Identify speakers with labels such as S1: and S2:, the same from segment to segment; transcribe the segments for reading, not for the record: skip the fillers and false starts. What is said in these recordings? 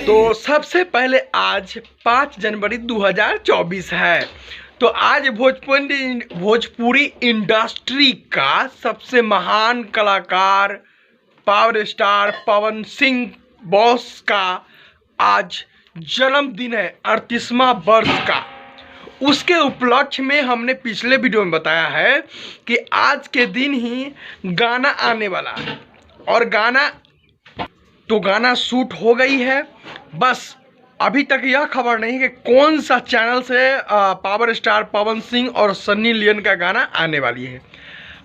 S1: तो सबसे पहले आज 5 जनवरी 2024 है। तो आज भोजपुरी इंडस्ट्री का सबसे महान कलाकार power star Pawan Singh boss का आज जन्मदिन है, 38वां वर्ष का। उसके उपलक्ष्य में हमने पिछले वीडियो में बताया है कि आज के दिन ही गाना आने वाला है और गाना शूट हो गई है। बस अभी तक यह खबर नहीं कि कौन सा चैनल से पावर स्टार पवन सिंह और सन्नी लियोन का गाना आने वाली है।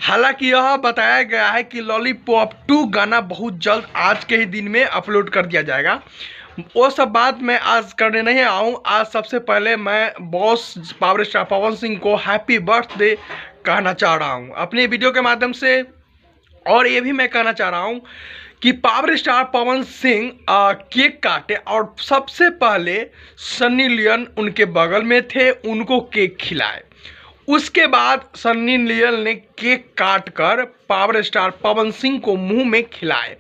S1: हालांकि यह बताया गया है कि लॉलीपॉप 2 गाना बहुत जल्द आज के ही दिन में अपलोड कर दिया जाएगा। वो सब बात मैं आज करने नहीं आऊँ। आज सबसे पहले मैं boss power star Pawan Singh को हैप्पी बर्थडे कहना चाह रहा हूँ अपने वीडियो के माध्यम से। और ये भी मैं कहना चाह रहा हूँ कि power star Pawan Singh cake काटे और सबसे पहले सन्नी लियोन उनके बगल में थे, उनको केक खिलाए। उसके बाद सन्नी लियोन ने केक काट कर पावर स्टार पवन सिंह को मुंह में खिलाए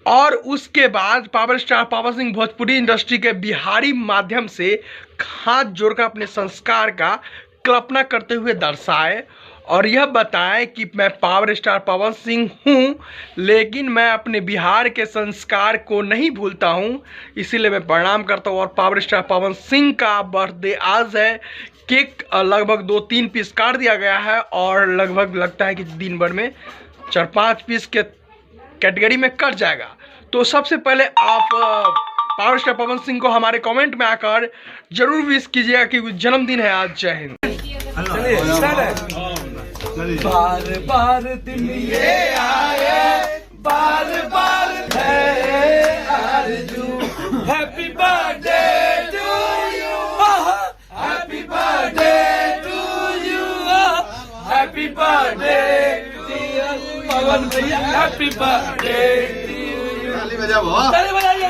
S1: और उसके बाद power star Pawan Singh Bhojpuri industry के बिहारी माध्यम से हाथ जोड़कर अपने संस्कार का कल्पना करते हुए दर्शाए और यह बताएं कि मैं पावर स्टार पवन सिंह हूं, लेकिन मैं अपने बिहार के संस्कार को नहीं भूलता हूं, इसीलिए मैं प्रणाम करता हूं। और पावर स्टार पवन सिंह का बर्थडे आज है। केक लगभग 2-3 पीस काट दिया गया है और लगभग लगता है कि दिन भर में 4-5 पीस के कैटेगरी में कट जाएगा। तो सबसे पहले आप पावर स्टार पवन सिंह को हमारे कमेंट में आकर जरूर विश कीजिएगा कि जन्मदिन है आज। जय हिंद।
S2: बार बार दिन ये आए, बार बार है आरज़ू। Happy birthday to you, happy birthday to you, happy birthday Pawan भैया, हैप्पी बर्थडे टू यू। ताली बजाइए,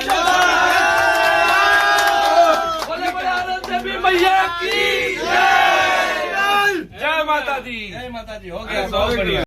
S2: बोले आनंद देवी मैया की जय। जय माता दी, हो गया बहुत बढ़िया।